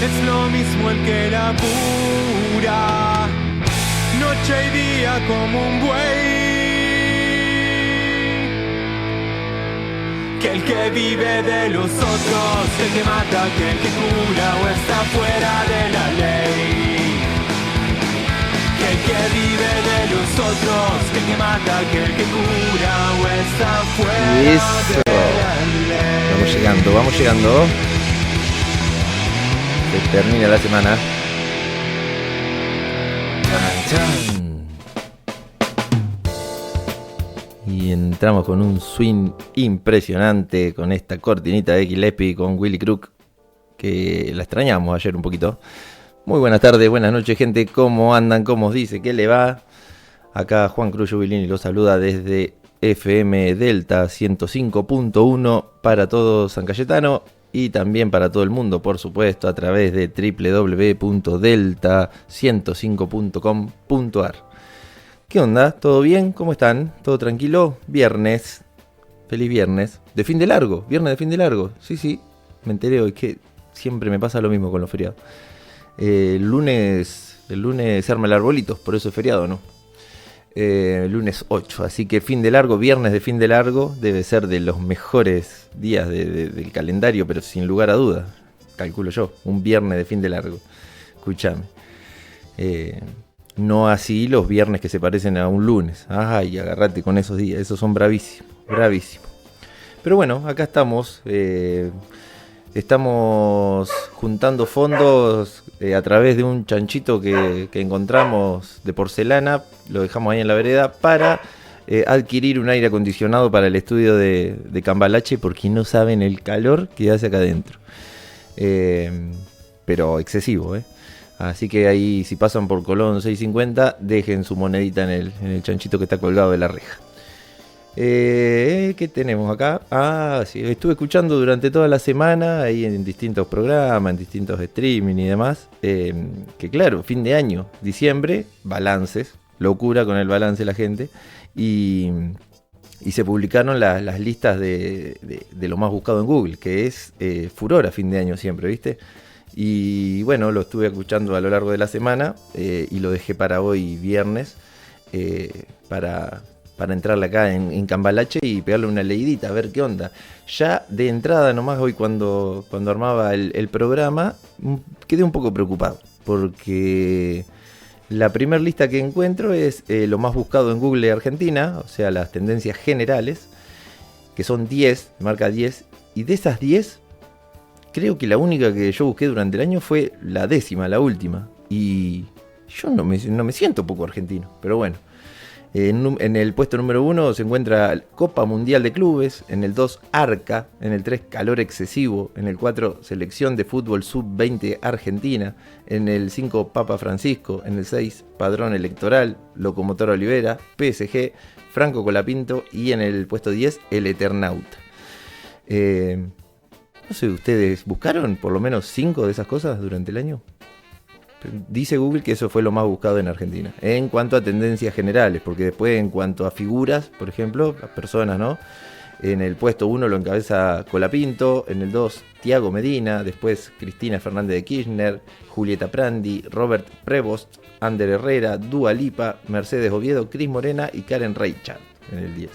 es lo mismo el que labura noche y día como un buey, que el que vive de los otros, el que mata, que el que cura o está fuera de la ley. Que el que vive de los otros, que el que mata, que el que cura o está fuera Eso. de la ley. Vamos llegando. Se termina la semana. Chan, chan. Y entramos con un swing impresionante con esta cortinita de Gillespie con Willy Crook, que la extrañamos ayer un poquito. Muy buenas tardes, buenas noches, gente. ¿Cómo andan? ¿Cómo os dice? ¿Qué le va? Acá Juan Cruz Jubilini los saluda desde FM Delta 105.1 para todo San Cayetano y también para todo el mundo, por supuesto, a través de www.delta105.com.ar. ¿Qué onda? ¿Todo bien? ¿Cómo están? ¿Todo tranquilo? Viernes. Feliz viernes. De fin de largo. Viernes de fin de largo. Sí. Me enteré hoy que siempre me pasa lo mismo con los feriados. El lunes se arma el arbolito, por eso es feriado, ¿no? Lunes 8, así que fin de largo, viernes de fin de largo, debe ser de los mejores días del calendario, pero sin lugar a dudas, calculo yo, un viernes de fin de largo. Escúchame. No así los viernes que se parecen a un lunes. Ay, agarrate con esos días, esos son bravísimos. Pero bueno, acá estamos. Estamos juntando fondos a través de un chanchito que encontramos de porcelana, lo dejamos ahí en la vereda, para adquirir un aire acondicionado para el estudio de Cambalache, porque no saben el calor que hace acá adentro. Pero excesivo, ¿eh? Así que ahí, si pasan por Colón 650, dejen su monedita en el chanchito que está colgado de la reja. ¿Qué tenemos acá? Sí, estuve escuchando durante toda la semana ahí en distintos programas, en distintos streaming y demás, que claro, fin de año, diciembre, balances, locura con el balance la gente, y se publicaron las listas de lo más buscado en Google, que es furor a fin de año siempre, ¿viste? Y bueno, lo estuve escuchando a lo largo de la semana y lo dejé para hoy viernes para entrarle acá en Cambalache y pegarle una leidita, a ver qué onda. Ya de entrada nomás hoy cuando armaba el programa, quedé un poco preocupado, porque la primera lista que encuentro es lo más buscado en Google de Argentina, o sea, las tendencias generales, que son 10, marca 10, y de esas 10, creo que la única que yo busqué durante el año fue la décima, la última, y yo no me siento poco argentino, pero bueno. En el puesto número 1 se encuentra Copa Mundial de Clubes, en el 2 Arca, en el 3 Calor Excesivo, en el 4 Selección de Fútbol Sub-20 Argentina, en el 5 Papa Francisco, en el 6 Padrón Electoral, Locomotora Olivera, PSG, Franco Colapinto y en el puesto 10 El Eternauta. No sé, ¿ustedes buscaron por lo menos 5 de esas cosas durante el año? Dice Google que eso fue lo más buscado en Argentina, en cuanto a tendencias generales, porque después en cuanto a figuras, por ejemplo, las personas, ¿no? En el puesto 1 lo encabeza Colapinto, en el 2 Tiago Medina, después Cristina Fernández de Kirchner, Julieta Prandi, Robert Prevost, Ander Herrera, Dua Lipa, Mercedes Oviedo, Cris Morena y Karen Reichard en el 10.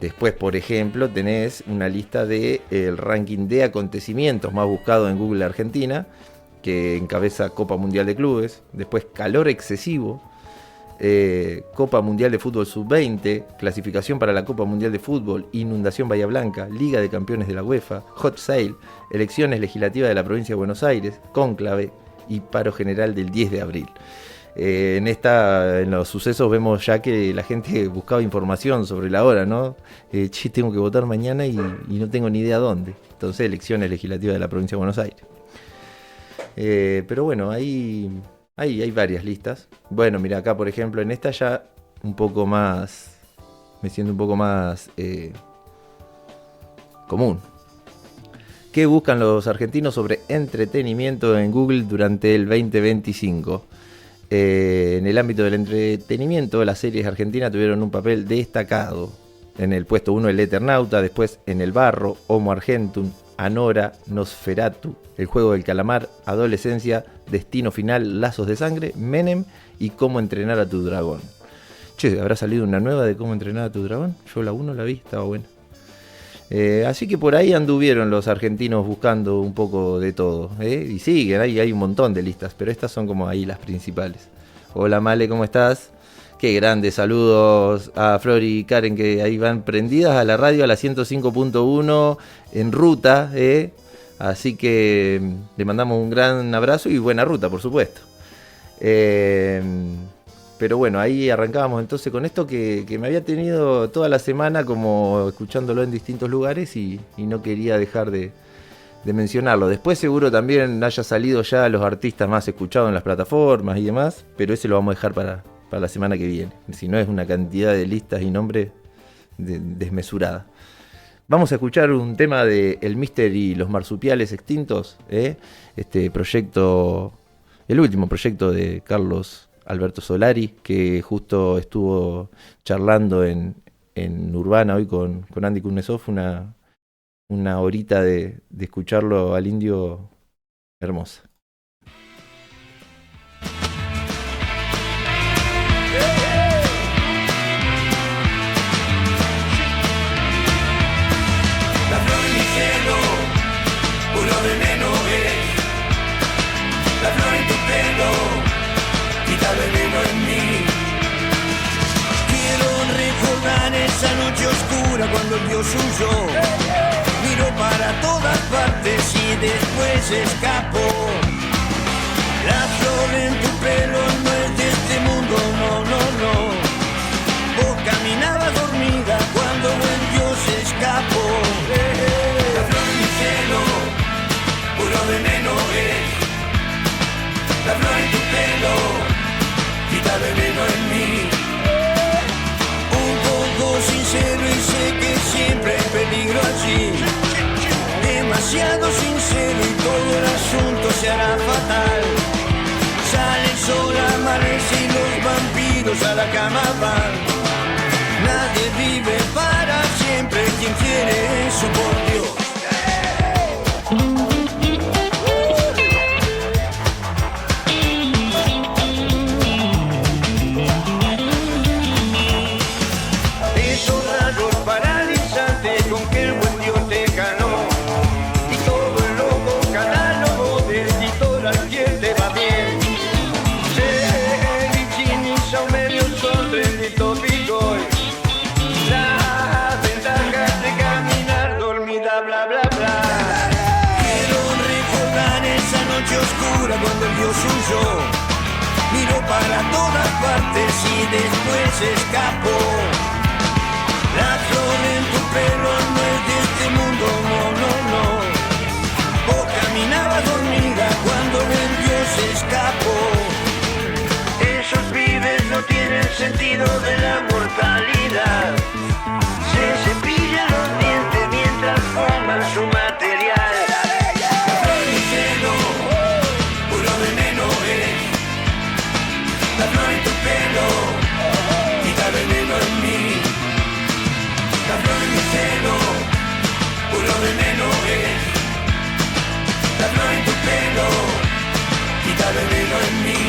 Después, por ejemplo, tenés una lista del ranking de acontecimientos más buscados en Google Argentina, que encabeza Copa Mundial de Clubes, después Calor Excesivo, Copa Mundial de Fútbol Sub-20, clasificación para la Copa Mundial de Fútbol, Inundación Bahía Blanca, Liga de Campeones de la UEFA, Hot Sale, elecciones legislativas de la provincia de Buenos Aires, cónclave y paro general del 10 de abril. En los sucesos vemos ya que la gente buscaba información sobre la hora, ¿no? Tengo que votar mañana y no tengo ni idea dónde. Entonces, elecciones legislativas de la provincia de Buenos Aires. Pero bueno, hay varias listas. Bueno, mira, acá por ejemplo en esta ya un poco más, me siento un poco más común. ¿Qué buscan los argentinos sobre entretenimiento en Google durante el 2025? En el ámbito del entretenimiento, las series argentinas tuvieron un papel destacado. En el puesto 1 El Eternauta, después En el Barro, Homo Argentum, Anora, Nosferatu, El juego del calamar, Adolescencia, Destino final, Lazos de sangre, Menem y Cómo entrenar a tu dragón. Che, ¿habrá salido una nueva de Cómo entrenar a tu dragón? Yo la 1 la vi, estaba buena. Así que por ahí anduvieron los argentinos buscando un poco de todo. Y siguen, hay un montón de listas, pero estas son como ahí las principales. Hola Male, ¿cómo estás? Qué grandes saludos a Flor y Karen, que ahí van prendidas a la radio a la 105.1 en ruta. Así que le mandamos un gran abrazo y buena ruta, por supuesto. Pero bueno, ahí arrancábamos entonces con esto que me había tenido toda la semana como escuchándolo en distintos lugares y no quería dejar de mencionarlo. Después seguro también haya salido ya los artistas más escuchados en las plataformas y demás, pero ese lo vamos a dejar para la semana que viene. Si no, es una cantidad de listas y nombres desmesurada. Vamos a escuchar un tema de El Mister y los marsupiales extintos, este proyecto, el último proyecto de Carlos Alberto Solari, que justo estuvo charlando en Urbana hoy con Andy Kuznetsov, una horita de escucharlo al indio hermosa. La flor en mi cielo, puro veneno es. La flor en tu pelo, quita veneno en mí. Quiero recordar esa noche oscura cuando el Dios huyó. Miro para todas partes y después escapo. La flor en tu pelo no es de este mundo, no, no, no. Vos caminabas dormida cuando el Dios escapó. La flor en mi cielo, puro veneno es. La flor en tu pelo, quita veneno en mí. Un poco sincero y sé que siempre hay peligro allí. Demasiado sincero y todo el asunto se hará fatal. Sale el sol, amanece y los vampiros a la cama van. Nadie vive para siempre, quien quiere eso por Dios. Esos rayos paralizantes con que el buen Dios te ganó. Y todo el loco catálogo del editor al quien te va bien. Vicini, Saumerio, son trenditos Bitcoin. Las ventajas de caminar dormida, bla, bla, bla. Quiero recordar esa noche oscura cuando el Dios huyó. Miro para todas partes y después escapo. La flor en tu pelo no es de este mundo, no, no, no. Vos caminabas dormida cuando el Dios escapó. Esos pibes no tienen sentido de la mortalidad. Se cepillan los dientes mientras fuman su material. La flor en mi cielo, puro veneno es. La flor en tu pelo, quita veneno en mí. La flor en mi cielo, puro veneno es. La flor en tu pelo, quita veneno en mí.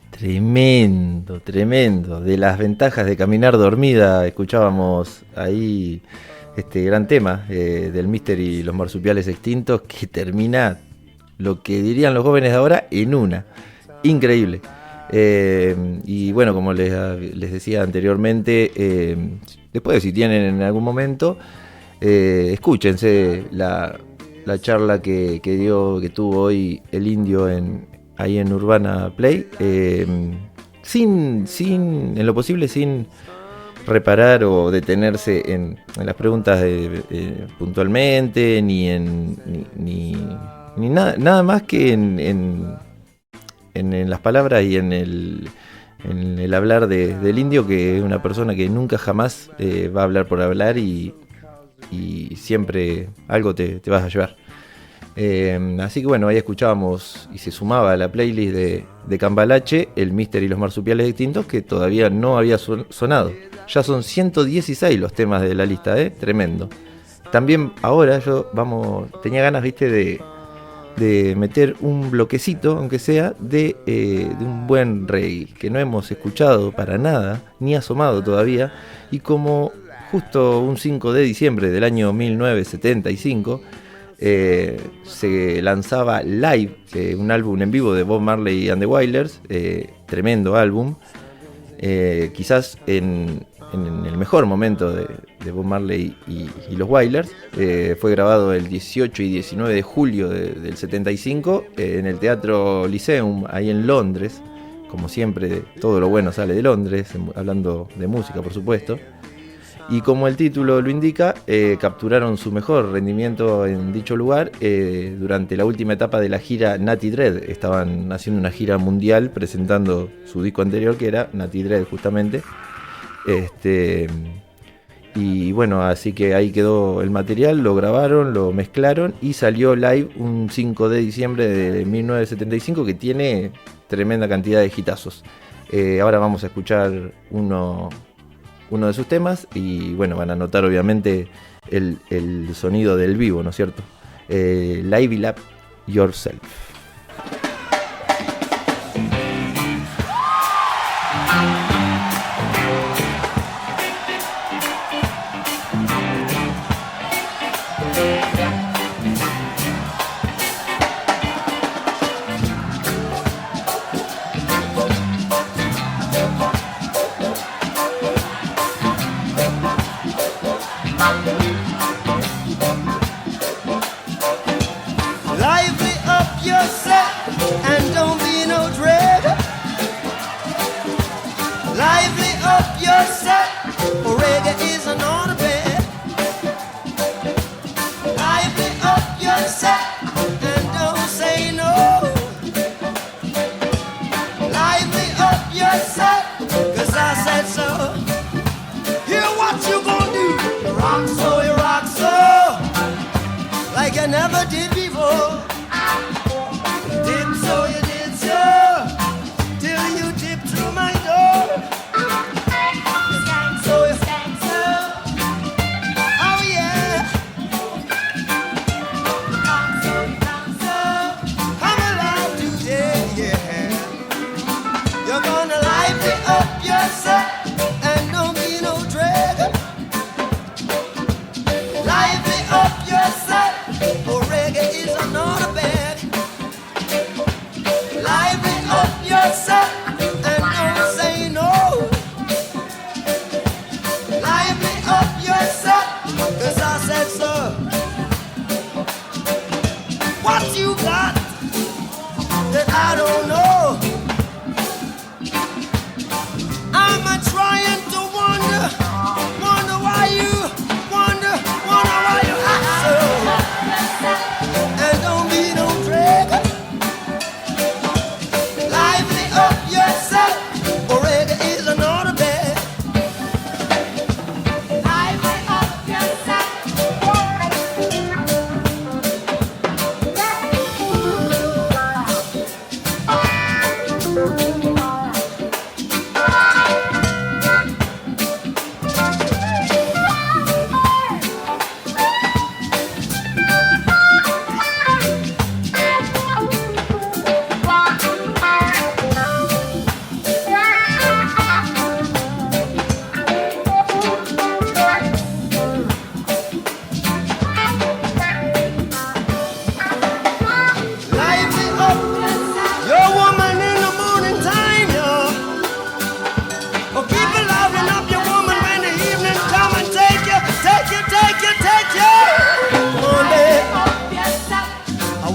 Tremendo, tremendo. De las ventajas de caminar dormida, escuchábamos ahí este gran tema del Mister y los marsupiales extintos, que termina lo que dirían los jóvenes de ahora en una. Increíble. Y bueno, como les decía anteriormente, después si tienen en algún momento, escúchense la charla que tuvo hoy el Indio ahí en Urbana Play, en lo posible sin reparar o detenerse en las preguntas puntualmente, ni nada más que en las palabras y en el hablar del Indio, que es una persona que nunca jamás va a hablar por hablar y siempre algo te vas a llevar. Así que bueno, ahí escuchábamos y se sumaba a la playlist de Cambalache el Mister y los marsupiales extintos, que todavía no había sonado. Ya son 116 los temas de la lista, tremendo. También ahora tenía ganas, de meter un bloquecito, aunque sea, de un buen reggae, que no hemos escuchado para nada, ni asomado todavía, y como justo un 5 de diciembre del año 1975, se lanzaba Live, un álbum en vivo de Bob Marley and the Wailers, tremendo álbum, quizás en el mejor momento de Bob Marley y los Wailers. Fue grabado el 18 y 19 de julio del 75 en el Teatro Lyceum, ahí en Londres. Como siempre, todo lo bueno sale de Londres, hablando de música, por supuesto. Y como el título lo indica, capturaron su mejor rendimiento en dicho lugar durante la última etapa de la gira Natty Dread. Estaban haciendo una gira mundial presentando su disco anterior, que era Natty Dread justamente. Y bueno, así que ahí quedó el material, lo grabaron, lo mezclaron y salió Live un 5 de diciembre de 1975, que tiene tremenda cantidad de hitazos. Ahora vamos a escuchar uno de sus temas y bueno, van a notar obviamente el sonido del vivo, ¿no es cierto? Live It Up Yourself.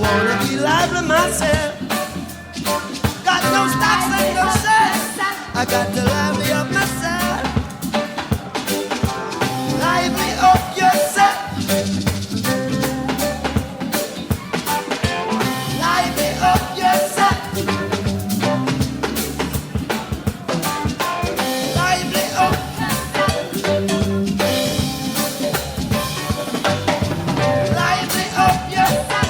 wanna be lively myself. Got no stocks and no shares. I got to lively up myself. Lively up yourself. Lively up yourself. Lively up. Lively up yourself.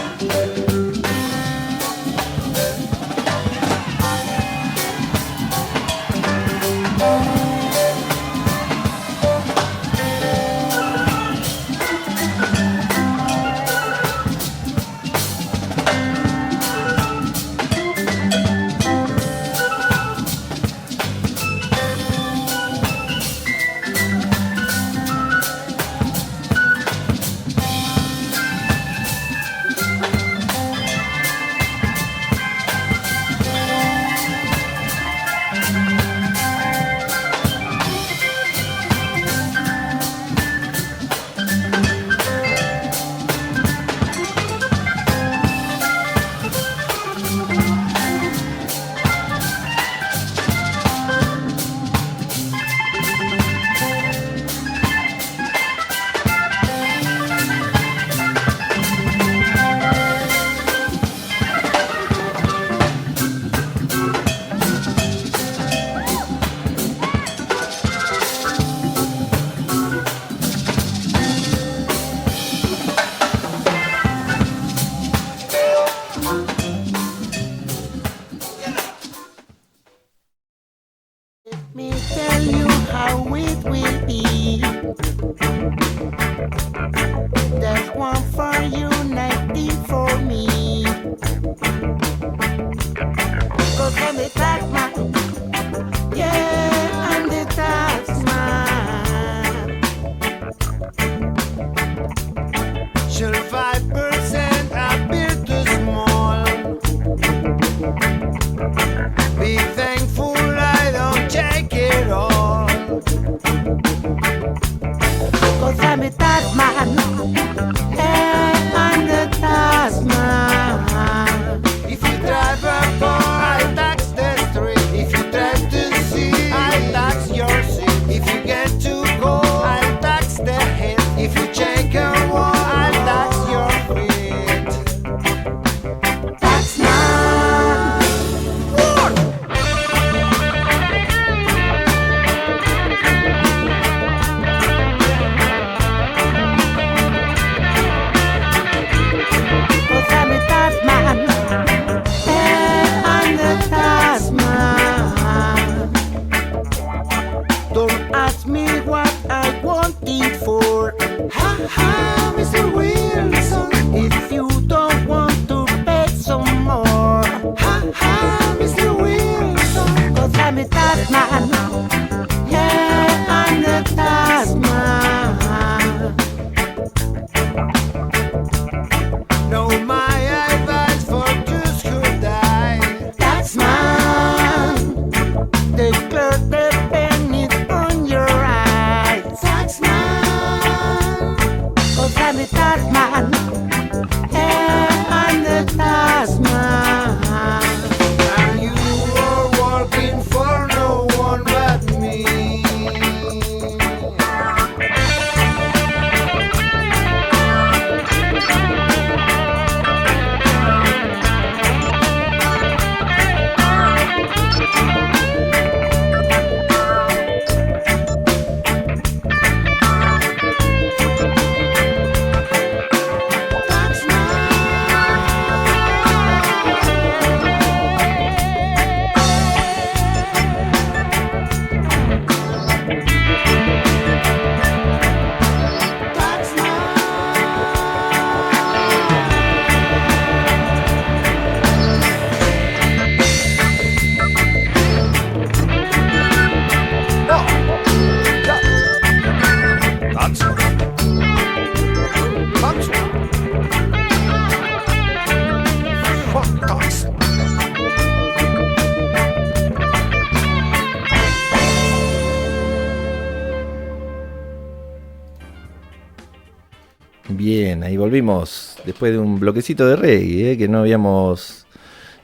Bien, ahí volvimos después de un bloquecito de reggae que no habíamos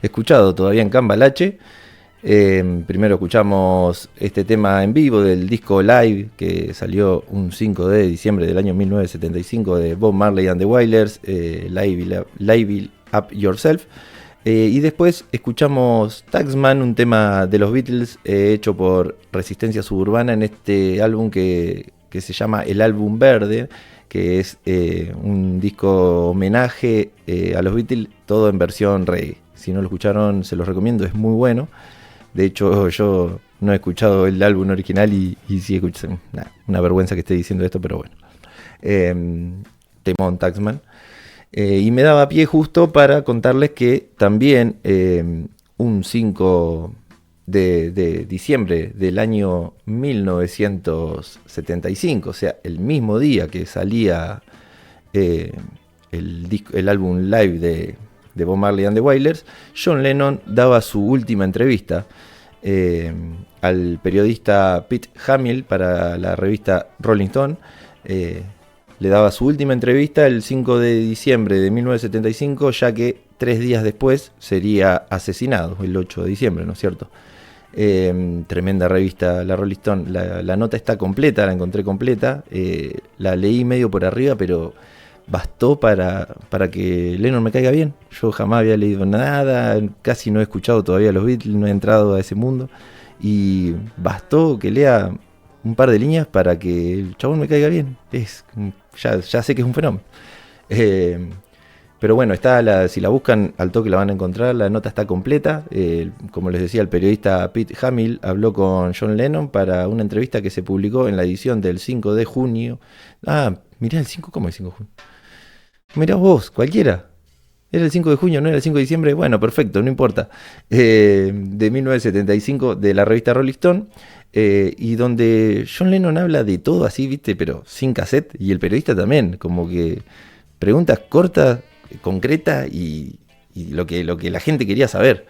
escuchado todavía en Cambalache. Primero escuchamos este tema en vivo del disco Live que salió un 5 de diciembre del año 1975 de Bob Marley and the Wailers, Live Up Yourself. Y después escuchamos Taxman, un tema de los Beatles hecho por Resistencia Suburbana en este álbum que se llama El Álbum Verde, que es un disco homenaje a los Beatles, todo en versión reggae. Si no lo escucharon, se los recomiendo, es muy bueno. De hecho, yo no he escuchado el álbum original y sí escuché. Una vergüenza que esté diciendo esto, pero bueno. Temón Taxman. Y me daba pie justo para contarles que también un 5 de diciembre del año 1975, o sea, el mismo día que salía el álbum Live de Bob Marley and the Wailers, John Lennon daba su última entrevista al periodista Pete Hamill para la revista Rolling Stone. Le daba su última entrevista el 5 de diciembre de 1975, ya que 3 días después sería asesinado, el 8 de diciembre, ¿no es cierto? Tremenda revista, la Rolling Stone. La nota está completa, la encontré completa. La leí medio por arriba, pero bastó para que Lennon me caiga bien. Yo jamás había leído nada, casi no he escuchado todavía los Beatles, no he entrado a ese mundo. Y bastó que lea un par de líneas para que el chabón me caiga bien. Ya sé que es un fenómeno. Pero bueno, si la buscan al toque la van a encontrar, la nota está completa. Como les decía, el periodista Pete Hamill habló con John Lennon para una entrevista que se publicó en la edición del 5 de junio. Mirá el 5, ¿cómo es 5 de junio? Mirá vos, cualquiera. Era el 5 de junio, no era el 5 de diciembre. Bueno, perfecto, no importa. De 1975 de la revista Rolling Stone. Y donde John Lennon habla de todo así, ¿viste? Pero sin cassette. Y el periodista también, como que preguntas cortas, concretas y lo que la gente quería saber.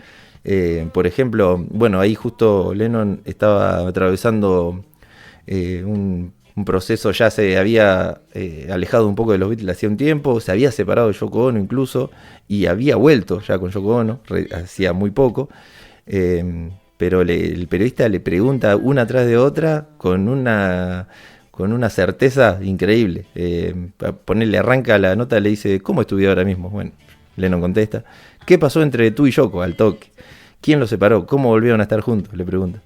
Por ejemplo, bueno, ahí justo Lennon estaba atravesando un proceso, ya se había alejado un poco de los Beatles hacía un tiempo, se había separado de Yoko Ono incluso, y había vuelto ya con Yoko Ono, hacía muy poco. Pero el periodista le pregunta una tras de otra con una certeza increíble. Ponerle arranca la nota, le dice, ¿cómo es tu vida ahora mismo? Bueno, Lennon contesta, ¿qué pasó entre tú y Yoko al toque? ¿Quién los separó? ¿Cómo volvieron a estar juntos? Le pregunta.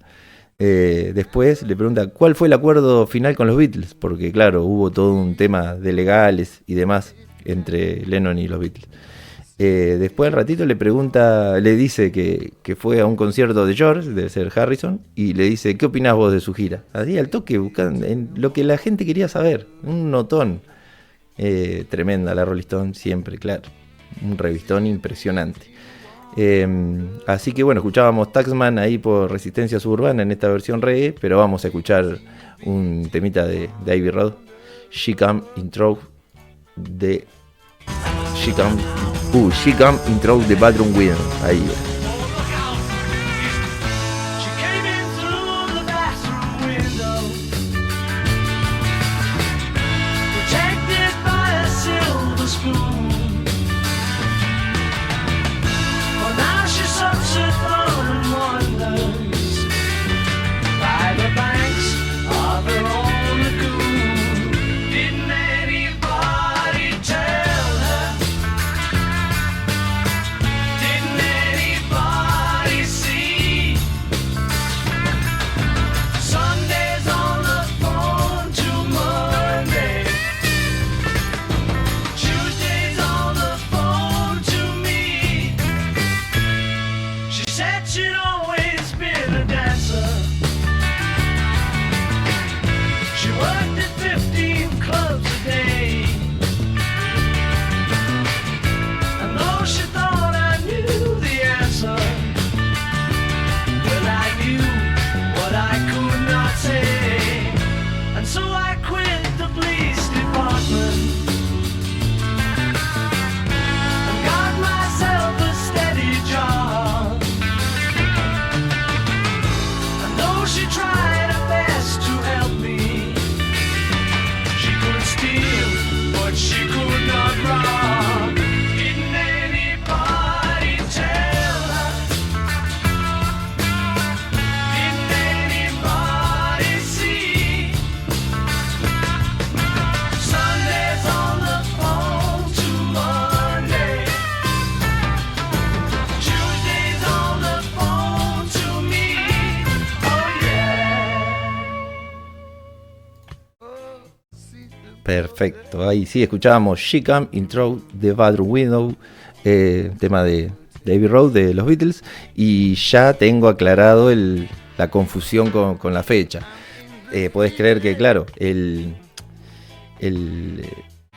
Después le pregunta, ¿cuál fue el acuerdo final con los Beatles? Porque claro, hubo todo un tema de legales y demás entre Lennon y los Beatles. Después al ratito le dice que fue a un concierto de George, debe ser Harrison, y le dice, ¿qué opinás vos de su gira? Así al toque, buscando en lo que la gente quería saber, un notón. Tremenda la Rolling Stone, siempre, claro, un revistón impresionante. Así que bueno, escuchábamos Taxman ahí por Resistencia Suburbana en esta versión reggae, pero vamos a escuchar un temita de Abbey Road, She Come In Through the Bathroom Window. Ahí. Didn't anybody Perfecto, ahí sí escuchábamos She Come In Through the Bathroom Window, tema de Abbey Road de los Beatles, y ya tengo aclarado la confusión con la fecha. Podés creer que, claro,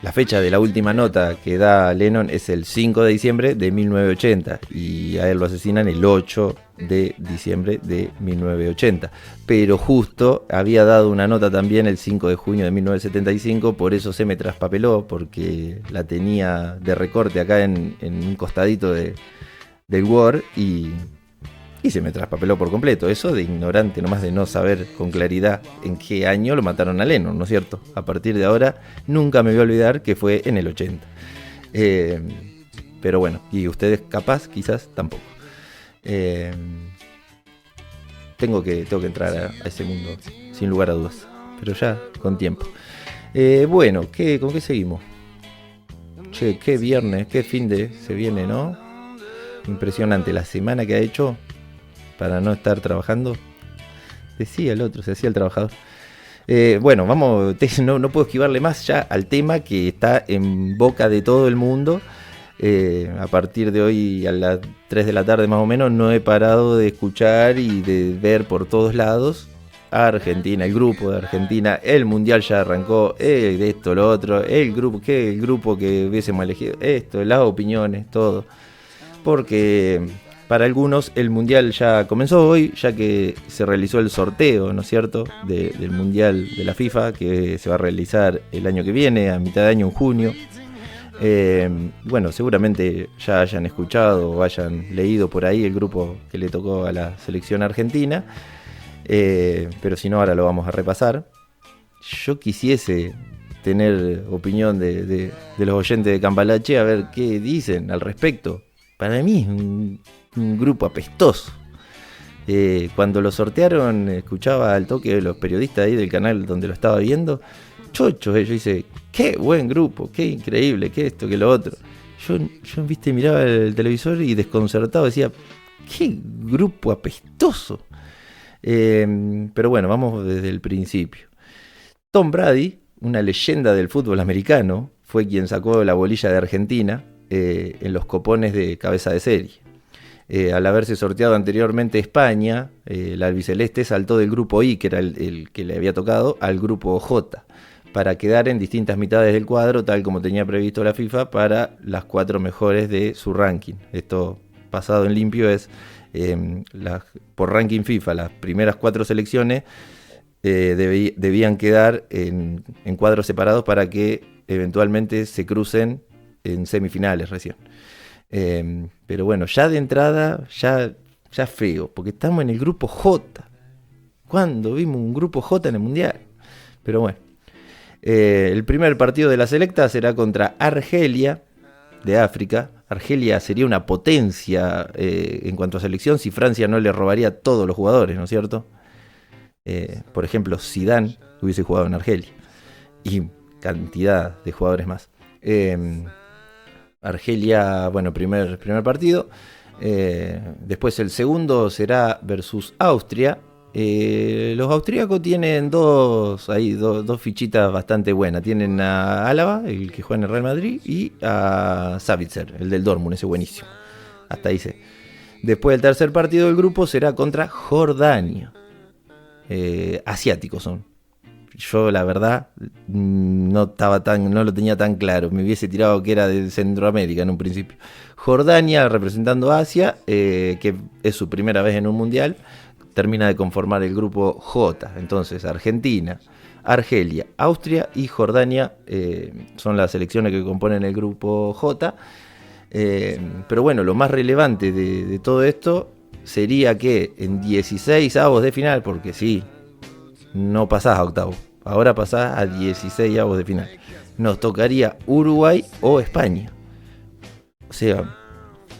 la fecha de la última nota que da Lennon es el 5 de diciembre de 1980 y a él lo asesinan el 8 de diciembre de 1980. Pero justo había dado una nota también el 5 de junio de 1975, por eso se me traspapeló, porque la tenía de recorte acá en un costadito del Word y se me traspapeló por completo. Eso de ignorante nomás, de no saber con claridad en qué año lo mataron a Lennon, ¿no es cierto? A partir de ahora nunca me voy a olvidar que fue en el 80. Pero bueno, y ustedes capaz, quizás tampoco. Tengo que entrar a ese mundo, sin lugar a dudas, pero ya con tiempo. Bueno, ¿con qué seguimos? Che, qué viernes, qué fin de se viene, ¿no? Impresionante la semana que ha hecho para no estar trabajando. Decía el otro, se hacía el trabajador. Bueno, vamos, no puedo esquivarle más ya al tema que está en boca de todo el mundo. A partir de hoy a las 3 de la tarde más o menos no he parado de escuchar y de ver por todos lados a Argentina, el grupo de Argentina, el mundial ya arrancó, de esto, lo otro, el grupo que hubiésemos elegido, esto, las opiniones, todo. Porque para algunos el mundial ya comenzó hoy, ya que se realizó el sorteo, ¿no es cierto?, del mundial de la FIFA, que se va a realizar el año que viene, a mitad de año, en junio. Bueno, seguramente ya hayan escuchado o hayan leído por ahí el grupo que le tocó a la selección argentina, pero si no, ahora lo vamos a repasar. Yo quisiese tener opinión de los oyentes de Cambalache, a ver qué dicen al respecto. Para mí es un grupo apestoso. Cuando lo sortearon, escuchaba al toque de los periodistas ahí del canal donde lo estaba viendo, chochos ellos, dice, qué buen grupo, qué increíble, qué esto, qué lo otro. Yo viste, miraba el televisor y desconcertado decía, qué grupo apestoso. Pero bueno, vamos desde el principio. Tom Brady, una leyenda del fútbol americano, fue quien sacó la bolilla de Argentina en los copones de cabeza de serie. Al haberse sorteado anteriormente España, la albiceleste saltó del grupo I, que era el que le había tocado, al grupo J, para quedar en distintas mitades del cuadro, tal como tenía previsto la FIFA, para las 4 mejores de su ranking. Esto, pasado en limpio, es por ranking FIFA, las primeras 4 selecciones debían quedar en cuadros separados para que eventualmente se crucen en semifinales recién. Pero bueno, ya de entrada, ya feo, porque estamos en el grupo J. ¿Cuándo vimos un grupo J en el Mundial? Pero bueno, el primer partido de la selecta será contra Argelia, de África. Argelia sería una potencia en cuanto a selección si Francia no le robaría a todos los jugadores, ¿no es cierto? Por ejemplo, Zidane hubiese jugado en Argelia. Y cantidad de jugadores más. Argelia, bueno, primer partido. Después el segundo será versus Austria. Los austríacos tienen dos fichitas bastante buenas. Tienen a Álava, el que juega en el Real Madrid, y a Savitzer, el del Dortmund, ese buenísimo. Hasta ahí sé. Después el tercer partido del grupo será contra Jordania. Asiáticos son. Yo la verdad no lo tenía tan claro. Me hubiese tirado que era de Centroamérica en un principio. Jordania, representando a Asia, que es su primera vez en un mundial, termina de conformar el grupo J. Entonces Argentina, Argelia, Austria y Jordania son las selecciones que componen el grupo J. Pero bueno, lo más relevante de todo esto sería que en 16avos de final, porque sí, no pasás a octavos, ahora pasás a 16avos de final, nos tocaría Uruguay o España. O sea,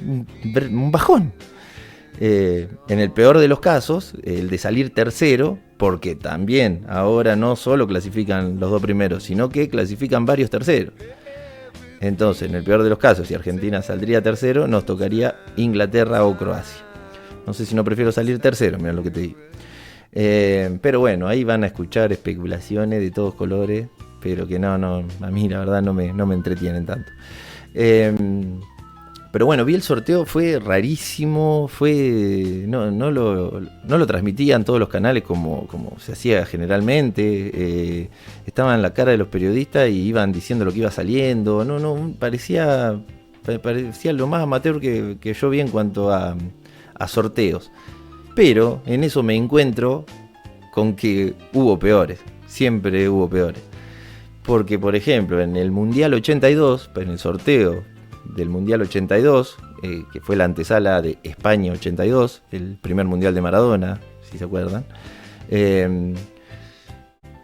un bajón. En el peor de los casos, el de salir tercero, porque también ahora no solo clasifican los 2 primeros, sino que clasifican varios terceros. Entonces, en el peor de los casos, si Argentina saldría tercero, nos tocaría Inglaterra o Croacia. No sé si no prefiero salir tercero, mira lo que te digo. Pero bueno, ahí van a escuchar especulaciones de todos colores. pero que no, a mí la verdad no me entretienen tanto. Pero bueno, vi el sorteo, fue rarísimo, no lo transmitían todos los canales como se hacía generalmente. Estaban en la cara de los periodistas y iban diciendo lo que iba saliendo. Parecía lo más amateur que yo vi en cuanto a sorteos. Pero en eso me encuentro con que hubo peores, siempre hubo peores. Porque, por ejemplo, en el Mundial 82, en el sorteo del Mundial 82, que fue la antesala de España 82, el primer Mundial de Maradona, si se acuerdan,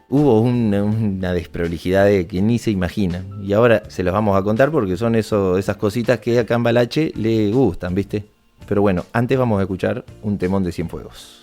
hubo una desprolijidad que ni se imaginan. Y ahora se las vamos a contar porque son esas cositas que a Cambalache le gustan, ¿viste? Pero bueno, antes vamos a escuchar un temón de Cienfuegos.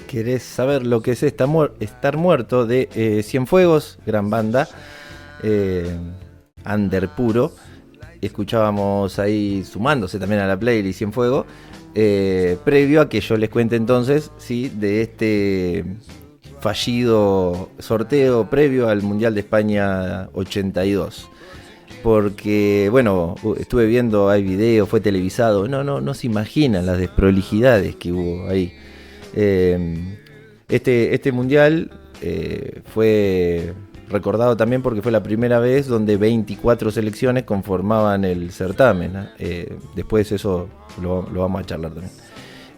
¿Querés saber lo que es estar muerto? De Cienfuegos, gran banda, under puro. Escuchábamos ahí, sumándose también a la playlist Cienfuegos, previo a que yo les cuente entonces, sí, de este fallido sorteo previo al Mundial de España 82. Porque, bueno, estuve viendo, hay video, fue televisado, no se imaginan las desprolijidades que hubo ahí. Este mundial fue recordado también porque fue la primera vez donde 24 selecciones conformaban el certamen, ¿eh? Después eso lo vamos a charlar también.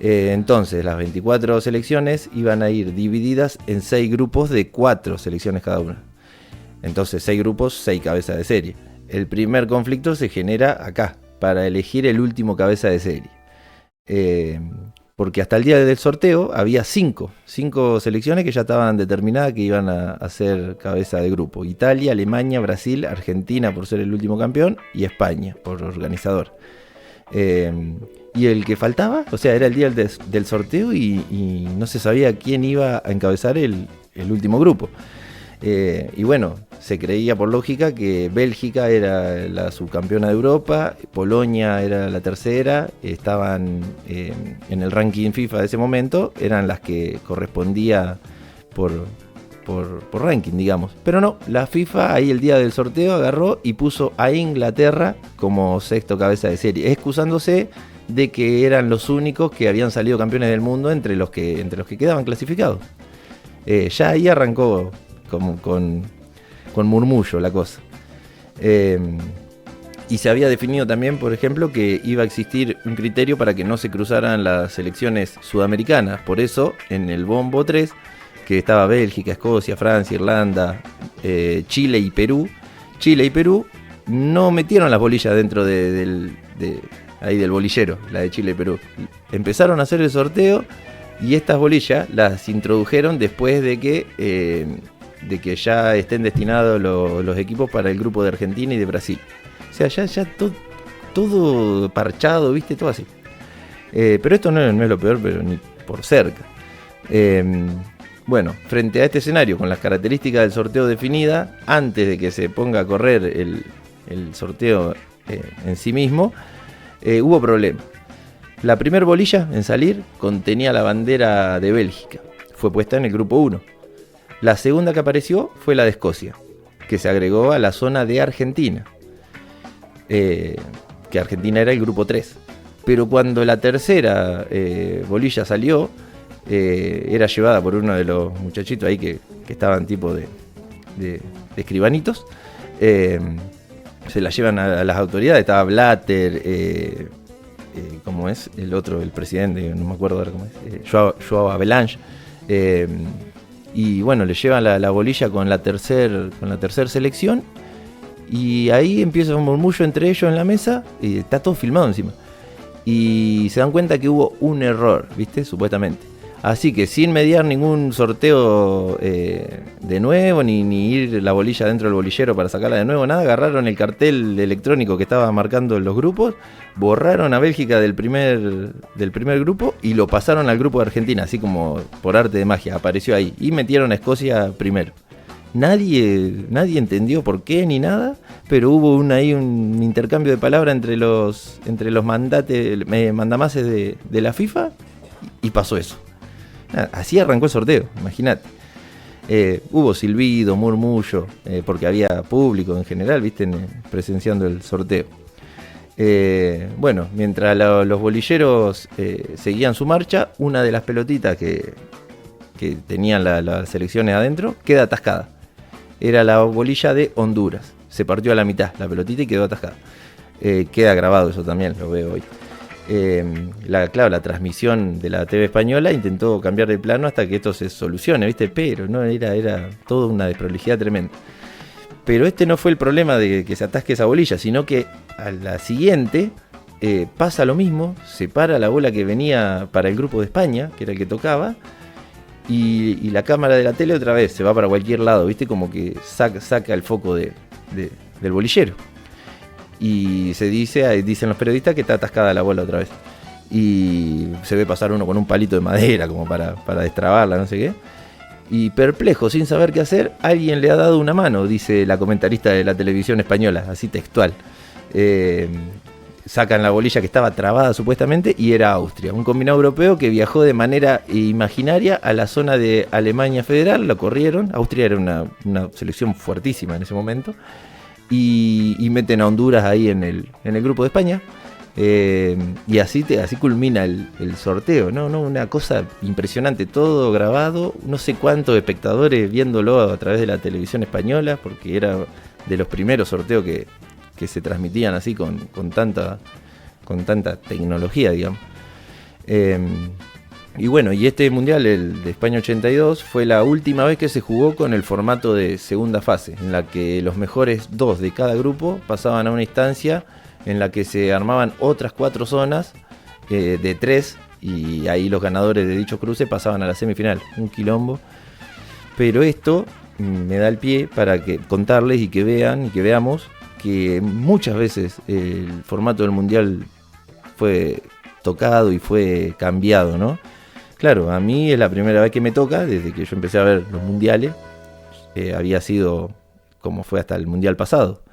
Entonces, las 24 selecciones iban a ir divididas en 6 grupos de 4 selecciones cada una. Entonces, 6 grupos, 6 cabezas de serie. El primer conflicto se genera acá, para elegir el último cabeza de serie. Porque hasta el día del sorteo había 5 selecciones que ya estaban determinadas que iban a ser cabeza de grupo. Italia, Alemania, Brasil, Argentina por ser el último campeón y España por organizador. Y el que faltaba, o sea, era el día del sorteo y no se sabía quién iba a encabezar el último grupo. Y bueno, se creía por lógica que Bélgica era la subcampeona de Europa, Polonia era la tercera, estaban en el ranking FIFA de ese momento, eran las que correspondía por ranking, digamos. Pero no, la FIFA ahí el día del sorteo agarró y puso a Inglaterra como sexto cabeza de serie, excusándose de que eran los únicos que habían salido campeones del mundo entre los que quedaban clasificados. Ya ahí arrancó con murmullo la cosa. Y se había definido también, por ejemplo, que iba a existir un criterio para que no se cruzaran las selecciones sudamericanas. Por eso, en el bombo 3, que estaba Bélgica, Escocia, Francia, Irlanda, Chile y Perú no metieron las bolillas dentro del bolillero, la de Chile y Perú. Empezaron a hacer el sorteo y estas bolillas las introdujeron después de que ya estén destinados los equipos para el grupo de Argentina y de Brasil. O sea, ya todo parchado, ¿viste? Todo así. Pero esto no es lo peor, pero ni por cerca. Bueno, frente a este escenario, con las características del sorteo definidas, antes de que se ponga a correr el sorteo en sí mismo, hubo problemas. La primer bolilla en salir contenía la bandera de Bélgica. Fue puesta en el grupo 1. La segunda que apareció fue la de Escocia, que se agregó a la zona de Argentina. Que Argentina era el grupo 3. Pero cuando la tercera bolilla salió, era llevada por uno de los muchachitos ahí que estaban tipo de escribanitos. Se la llevan a las autoridades. Estaba Blatter, ¿cómo es? El otro, el presidente, no me acuerdo ahora cómo es, Joao Avalanche. Y bueno, le llevan la bolilla con la tercer selección. Y ahí empieza un murmullo entre ellos en la mesa. Y está todo filmado encima. Y se dan cuenta que hubo un error, ¿viste? Supuestamente. Así que sin mediar ningún sorteo de nuevo, ni ir la bolilla dentro del bolillero para sacarla de nuevo, nada, agarraron el cartel electrónico que estaba marcando los grupos, borraron a Bélgica del primer grupo y lo pasaron al grupo de Argentina, así como por arte de magia, apareció ahí, y metieron a Escocia primero. Nadie entendió por qué ni nada, pero hubo un intercambio de palabras entre los mandamases de la FIFA y pasó eso. Así arrancó el sorteo, imagínate. Hubo silbido, murmullo, porque había público en general, ¿viste? Presenciando el sorteo. Bueno, mientras los bolilleros seguían su marcha, una de las pelotitas que tenían las selecciones adentro queda atascada. Era la bolilla de Honduras. Se partió a la mitad la pelotita y quedó atascada. Queda grabado eso también, lo veo hoy. Claro, la transmisión de la TV española intentó cambiar de plano hasta que esto se solucione, ¿viste? Pero no era toda una desprolijidad tremenda. Pero este no fue el problema de que se atasque esa bolilla, sino que a la siguiente pasa lo mismo, se para la bola que venía para el grupo de España, que era el que tocaba, y la cámara de la tele otra vez se va para cualquier lado, ¿viste? Como que saca el foco del bolillero. Y dicen los periodistas que está atascada la bola otra vez. Y se ve pasar uno con un palito de madera como para destrabarla, no sé qué. Y perplejo, sin saber qué hacer, alguien le ha dado una mano, dice la comentarista de la televisión española, así textual. Sacan la bolilla que estaba trabada supuestamente y era Austria, un combinado europeo que viajó de manera imaginaria a la zona de Alemania Federal, lo corrieron. Austria era una selección fuertísima en ese momento. Y meten a Honduras ahí en el grupo de España. Y así culmina el sorteo, ¿no? Una cosa impresionante, todo grabado, no sé cuántos espectadores viéndolo a través de la televisión española, porque era de los primeros sorteos que se transmitían así con tanta tecnología, digamos. Y bueno, y este mundial, el de España 82, fue la última vez que se jugó con el formato de segunda fase, en la que los mejores 2 de cada grupo pasaban a una instancia en la que se armaban otras 4 zonas de 3, y ahí los ganadores de dicho cruce pasaban a la semifinal. Un quilombo. Pero esto me da el pie para contarles y que vean y que veamos que muchas veces el formato del mundial fue tocado y fue cambiado, ¿no? Claro, a mí es la primera vez que me toca, desde que yo empecé a ver los mundiales. Había sido como fue hasta el mundial pasado.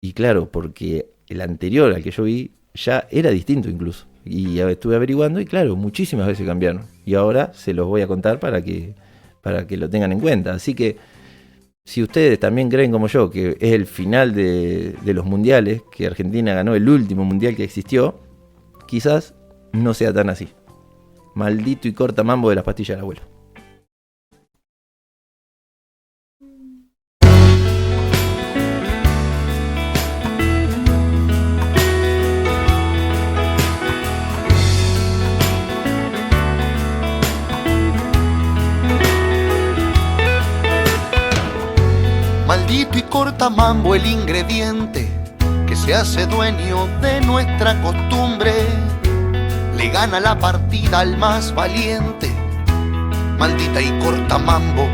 Y claro, porque el anterior al que yo vi ya era distinto incluso. Y estuve averiguando y claro, muchísimas veces cambiaron. Y ahora se los voy a contar para que lo tengan en cuenta. Así que si ustedes también creen como yo que es el final de los mundiales, que Argentina ganó el último mundial que existió, quizás no sea tan así. Maldito y corta mambo de las pastillas del abuelo. Maldito y corta mambo el ingrediente que se hace dueño de nuestra costumbre. Le gana la partida al más valiente. Maldita y corta mambo,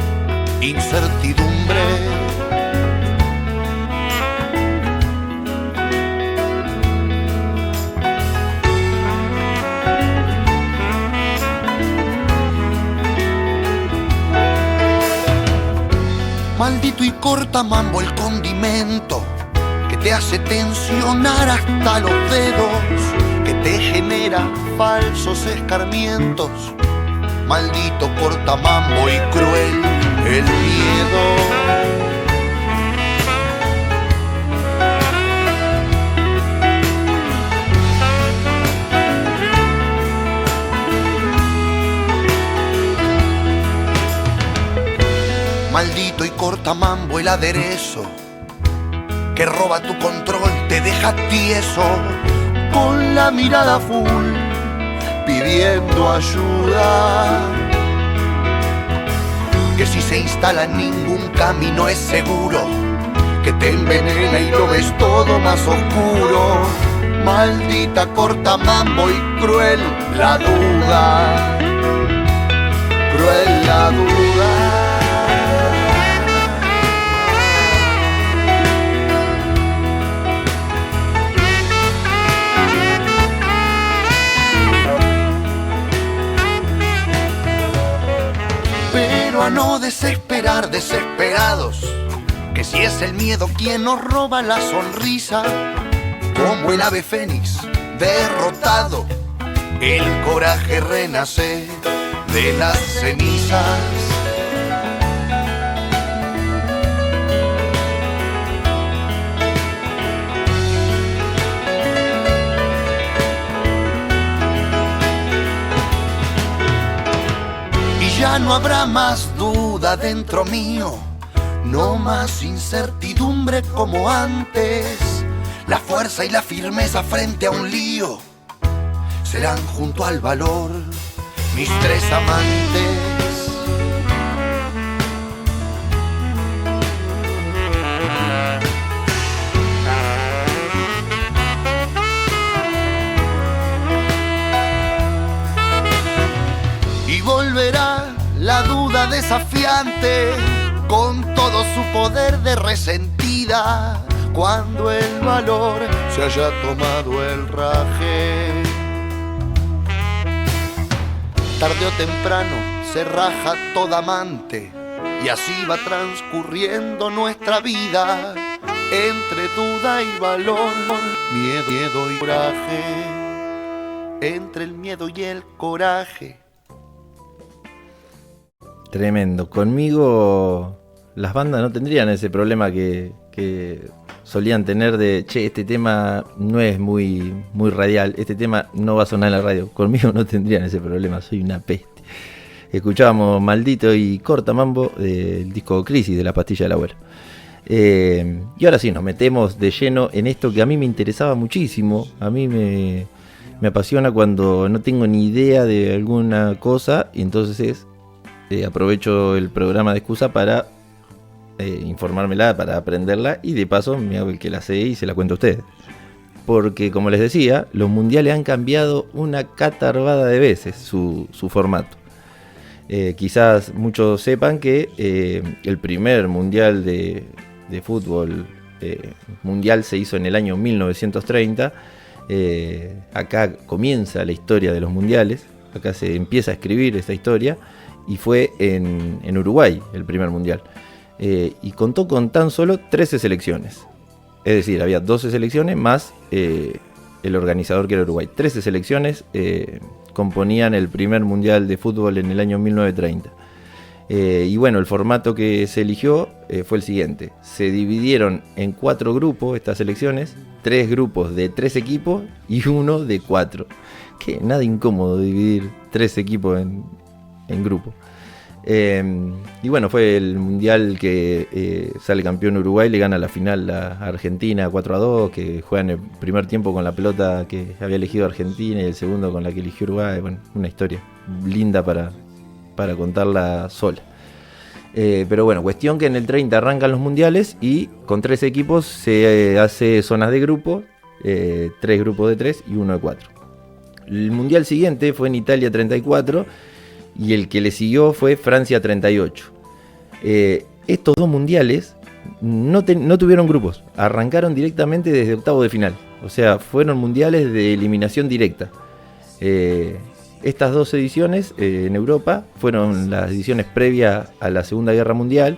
incertidumbre. Maldito y corta mambo el condimento que te hace tensionar hasta los dedos, que te genera falsos escarmientos. Maldito corta mambo y cruel el miedo. Maldito y corta mambo el aderezo que roba tu control, te deja tieso, con la mirada full, pidiendo ayuda. Que si se instala en ningún camino es seguro, que te envenena y lo ves todo más oscuro. Maldita corta mambo y cruel la duda, cruel la duda. A no desesperar desesperados, que si es el miedo quien nos roba la sonrisa, como el ave fénix derrotado, el coraje renace de las cenizas. Ya no habrá más duda dentro mío, no más incertidumbre como antes. La fuerza y la firmeza frente a un lío serán junto al valor mis 3 amantes. Y volverá la duda desafiante con todo su poder de resentida, cuando el valor se haya tomado el raje. Tarde o temprano se raja toda amante y así va transcurriendo nuestra vida, entre duda y valor, miedo y coraje, entre el miedo y el coraje. Tremendo. Conmigo las bandas no tendrían ese problema que solían tener de, che, este tema no es muy radial, este tema no va a sonar en la radio. Conmigo no tendrían ese problema, soy una peste. Escuchábamos Maldito y Corta Mambo del disco Crisis de la pastilla del abuelo. Y ahora sí, nos metemos de lleno en esto que a mí me interesaba muchísimo. A mí me apasiona cuando no tengo ni idea de alguna cosa y entonces aprovecho el programa de excusa para informármela, para aprenderla y de paso me hago el que la sé y se la cuento a ustedes. Porque como les decía, los mundiales han cambiado una catarbada de veces su formato. Quizás muchos sepan que el primer mundial de fútbol mundial se hizo en el año 1930. Acá comienza la historia de los mundiales, acá se empieza a escribir esta historia y fue en Uruguay el primer mundial. Y contó con tan solo 13 selecciones. Es decir, había 12 selecciones más el organizador que era Uruguay. 13 selecciones componían el primer mundial de fútbol en el año 1930. Y bueno, el formato que se eligió fue el siguiente. Se dividieron en 4 grupos estas selecciones, 3 grupos de 3 equipos y uno de 4. Que nada incómodo dividir 3 equipos en grupos. Y bueno, fue el mundial que sale campeón Uruguay, le gana la final a Argentina 4-2, que juegan el primer tiempo con la pelota que había elegido Argentina y el segundo con la que eligió Uruguay. Bueno, una historia linda para contarla sola. Pero bueno, cuestión que en el 30 arrancan los mundiales y con 3 equipos se hace zonas de grupo, 3 grupos de 3 y 1 de 4. El mundial siguiente fue en Italia 34 y el que le siguió fue Francia 38. Estos 2 mundiales no tuvieron grupos, arrancaron directamente desde octavos de final, o sea, fueron mundiales de eliminación directa. Estas 2 ediciones en Europa fueron las ediciones previas a la Segunda Guerra Mundial,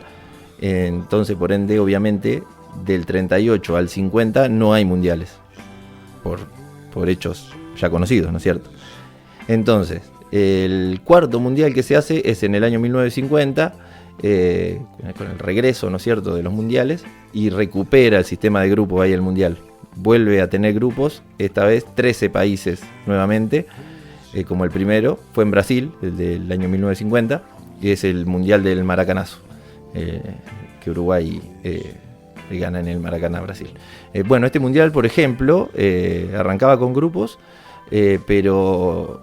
entonces por ende obviamente del 38 al 50 no hay mundiales, por hechos ya conocidos, ¿no es cierto? Entonces, el cuarto mundial que se hace es en el año 1950, con el regreso, ¿no es cierto?, de los mundiales, y recupera el sistema de grupos ahí el mundial. Vuelve a tener grupos, esta vez 13 países nuevamente, como el primero fue en Brasil, el del año 1950, y es el mundial del Maracanazo, que Uruguay gana en el Maracaná, Brasil. Bueno, este mundial, por ejemplo, arrancaba con grupos, pero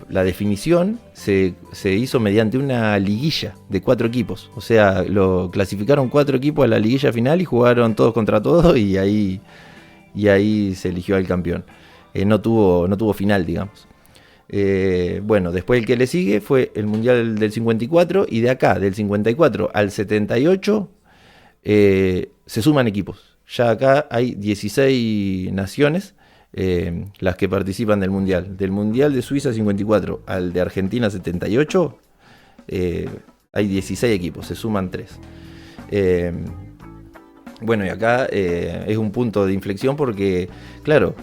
la definición se hizo mediante una liguilla de 4 equipos. O sea, lo clasificaron 4 equipos a la liguilla final y jugaron todos contra todos y ahí se eligió al campeón. No tuvo final, digamos. Bueno, después el que le sigue fue el Mundial del 54 y de acá, del 54 al 78, se suman equipos. Ya acá hay 16 naciones. Las que participan del Mundial. Del Mundial de Suiza 54 al de Argentina 78 hay 16 equipos, se suman 3. Bueno, y acá es un punto de inflexión porque, claro,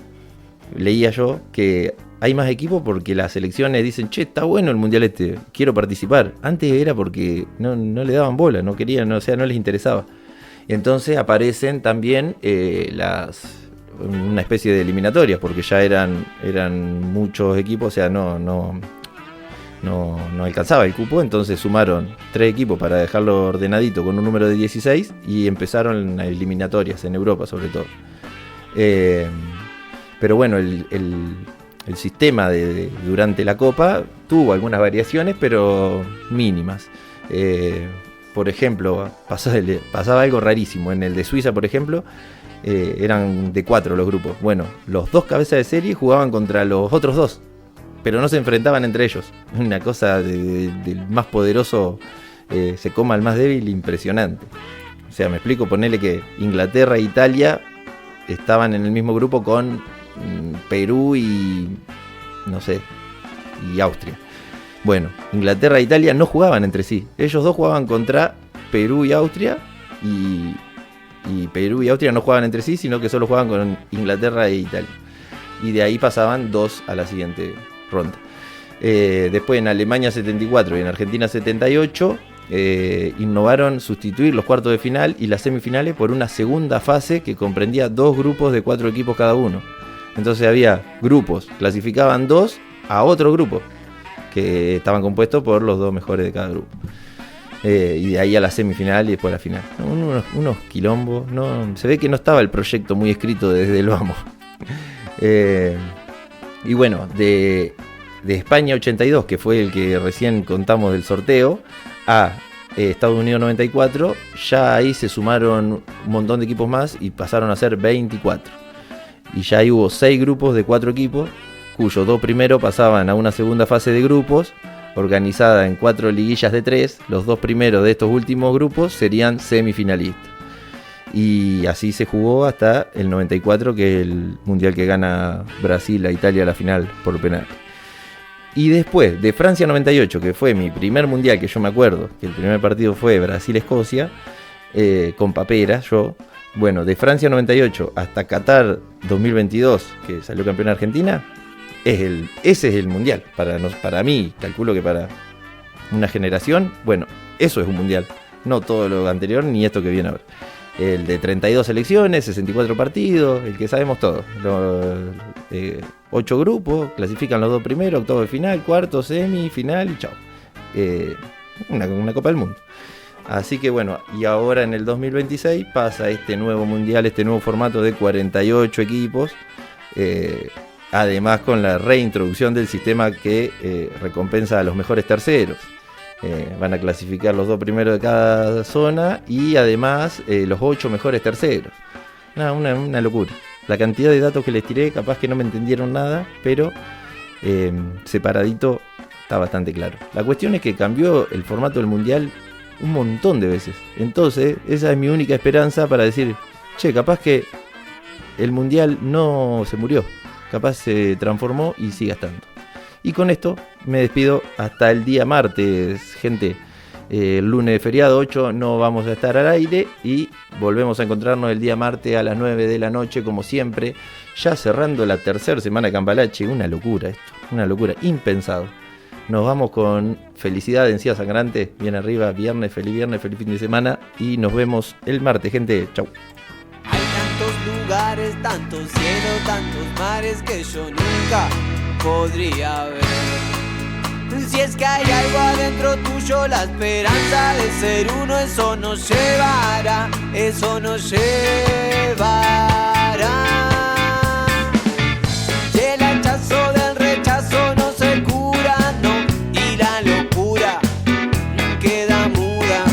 leía yo que hay más equipos porque las selecciones dicen, che, está bueno el Mundial este, quiero participar. Antes era porque no le daban bola, no querían, o sea, no les interesaba. Entonces aparecen también una especie de eliminatorias, porque ya eran muchos equipos, o sea, no alcanzaba el cupo, entonces sumaron 3 equipos para dejarlo ordenadito con un número de 16 y empezaron las eliminatorias en Europa sobre todo. Pero bueno, el sistema durante la Copa tuvo algunas variaciones, pero mínimas. Por ejemplo, pasaba algo rarísimo. En el de Suiza, por ejemplo, eran de 4 los grupos. Bueno, los 2 cabezas de serie jugaban contra los otros 2, pero no se enfrentaban entre ellos. Una cosa del más poderoso se coma al más débil, impresionante. O sea, me explico, ponele que Inglaterra e Italia estaban en el mismo grupo con Perú y no sé, y Austria. Bueno, Inglaterra e Italia no jugaban entre sí. Ellos 2 jugaban contra Perú y Austria y Perú y Austria no jugaban entre sí, sino que solo jugaban con Inglaterra e Italia. Y de ahí pasaban 2 a la siguiente ronda. Después en Alemania 74 y en Argentina 78 innovaron sustituir los cuartos de final y las semifinales por una segunda fase que comprendía 2 grupos de 4 equipos cada uno. Entonces había grupos, clasificaban 2 a otro grupo, que estaban compuestos por los 2 mejores de cada grupo. Y de ahí a la semifinal y después a la final. Unos quilombos. Se ve que no estaba el proyecto muy escrito desde el vamos. Y bueno, de España 82, que fue el que recién contamos del sorteo, a Estados Unidos 94, ya ahí se sumaron un montón de equipos más y pasaron a ser 24. Y ya ahí hubo 6 grupos de 4 equipos, cuyos 2 primeros pasaban a una segunda fase de grupos, organizada en 4 liguillas de 3. Los 2 primeros de estos últimos grupos serían semifinalistas. Y así se jugó hasta el 94, que es el mundial que gana Brasil a Italia a la final por penal. Y después de Francia 98, que fue mi primer mundial, que yo me acuerdo, que el primer partido fue Brasil-Escocia, con papera, yo. Bueno, de Francia 98 hasta Qatar 2022, que salió campeón Argentina, ese es el mundial. Para mí, calculo que para una generación, bueno, eso es un mundial. No todo lo anterior, ni esto que viene ahora. El de 32 selecciones, 64 partidos, el que sabemos todo. 8 grupos, clasifican los 2 primeros, octavos de final, cuarto, semi, final y chao. Una Copa del Mundo. Así que bueno, y ahora en el 2026 pasa este nuevo mundial, este nuevo formato de 48 equipos. Además con la reintroducción del sistema que recompensa a los mejores terceros. Van a clasificar los 2 primeros de cada zona y además los 8 mejores terceros. Una locura. La cantidad de datos que les tiré, capaz que no me entendieron nada, pero separadito está bastante claro. La cuestión es que cambió el formato del mundial un montón de veces. Entonces, esa es mi única esperanza para decir, che, capaz que el mundial no se murió, capaz se transformó y sigue estando. Y con esto me despido hasta el día martes, gente. El lunes de feriado 8 no vamos a estar al aire y volvemos a encontrarnos el día martes a las 9 de la noche como siempre, ya cerrando la tercera semana de Cambalache. Una locura esto, una locura, impensado. Nos vamos con felicidad, encía sangrante, bien arriba, viernes, feliz fin de semana y nos vemos el martes, gente. Chau. Hay tantos lugares, tantos cielos, tantos mares que yo nunca podría ver. Si es que hay algo adentro tuyo, la esperanza de ser uno, eso nos llevará, eso nos llevará. Y el hachazo del rechazo no se cura, no, y la locura queda muda.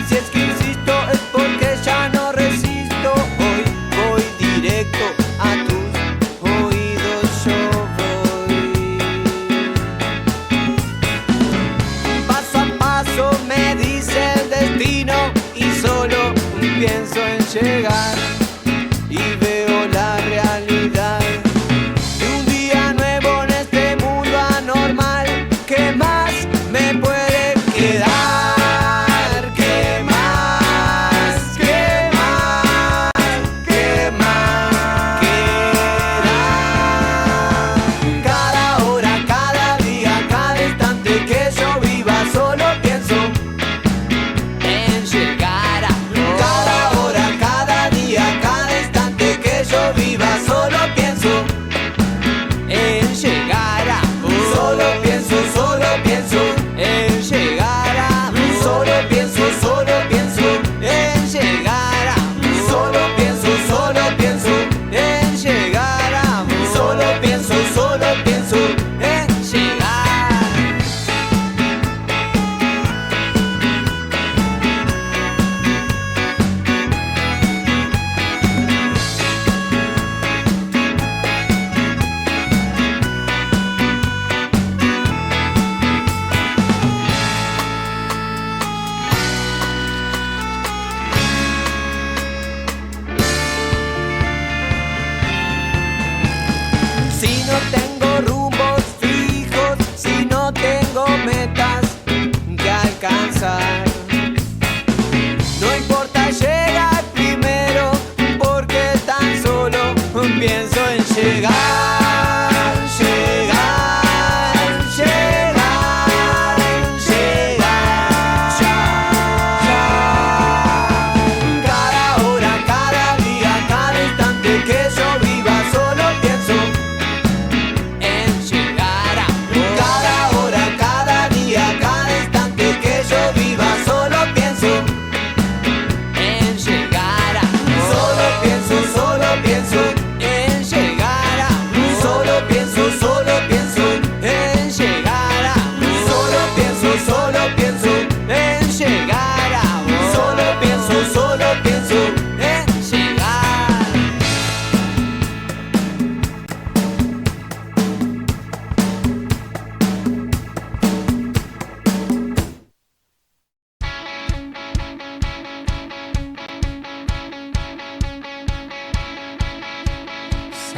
Si es que insisto es porque ya no resisto, hoy voy directo a tus oídos, yo voy. Paso a paso me dice el destino y solo pienso en llegar y veo la realidad de un día nuevo en este mundo anormal. ¿Qué más me puede quedar? ¿Qué más? ¿Qué más? ¿Qué más queda? Cada hora, cada día, cada instante que yo viva, solo pienso en llegar a. Cada hora, cada día, cada instante que yo viva, solo pienso en llegar a. Solo pienso en llegar a. Solo pienso en llegar a. Solo pienso en llegar a. Solo pienso en llegar. Si no tengo rumbos fijos, si no tengo metas que alcanzar, no importa llegar primero, porque tan solo pienso en llegar, llegar, llegar, llegar, llegar. Cada hora, cada día, cada instante que yo viva, solo pienso en llegar a. Cada hora, cada día, cada instante que yo viva, solo pienso en llegar a. Solo pienso en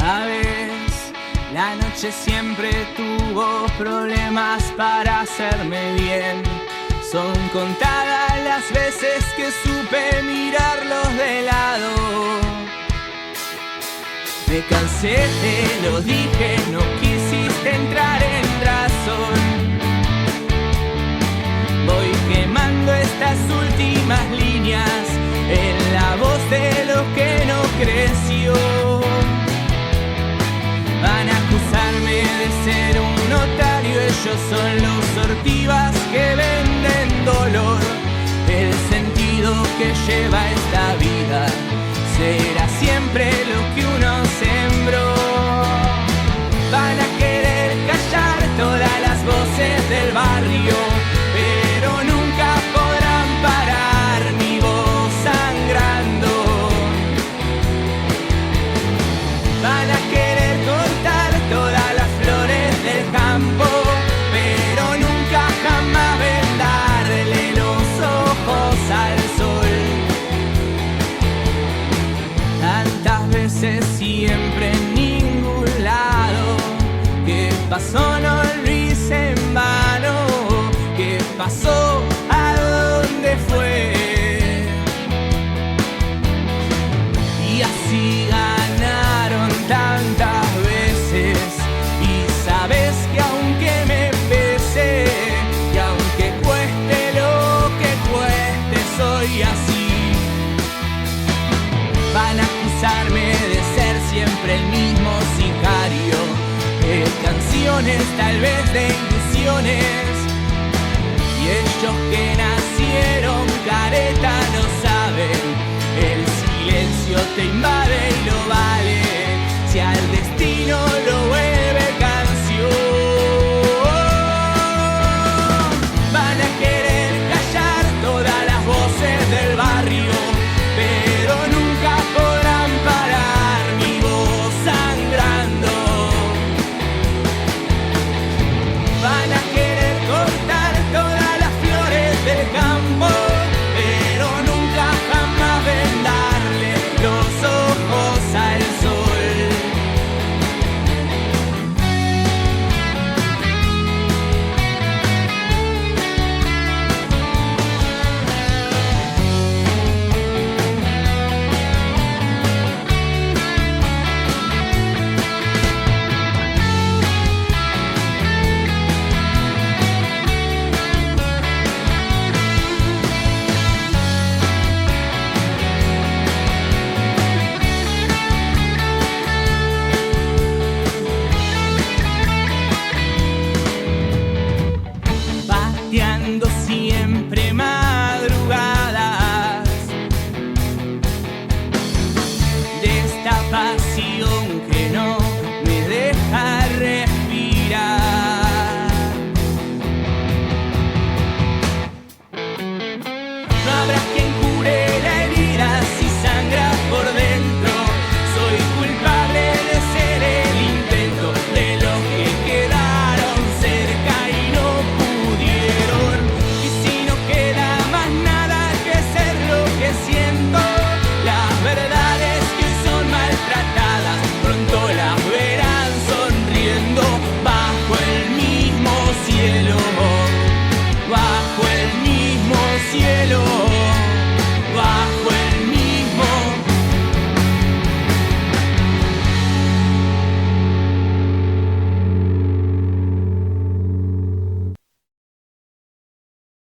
Sabes, la noche siempre tuvo problemas para hacerme bien. Son contadas las veces que supe mirarlos de lado. Me cansé, te lo dije, no quisiste entrar en razón. Voy quemando estas últimas líneas en la voz de lo que no creció. Van a acusarme de ser un notario, ellos son los ortivas que venden dolor. El sentido que lleva esta vida será siempre lo que uno sembró. Van a querer callar todas las voces del barrio, pero nunca podrán parar mi voz sangrando. Van a querer cortar todas las flores del campo, pero nunca jamás vendarle los ojos al sol. Tantas veces siempre en ningún lado. ¿Qué pasó? No lo hice en vano. ¿Qué pasó? ¿A dónde fue? Y así ganaron tantas veces. Y sabes que aunque me pese, y aunque cueste lo que cueste, soy así. Van a acusarme de ser siempre el mismo sicario, de canciones, tal vez de ilusiones. Y ellos que nacieron careta no saben, el silencio te invade y lo va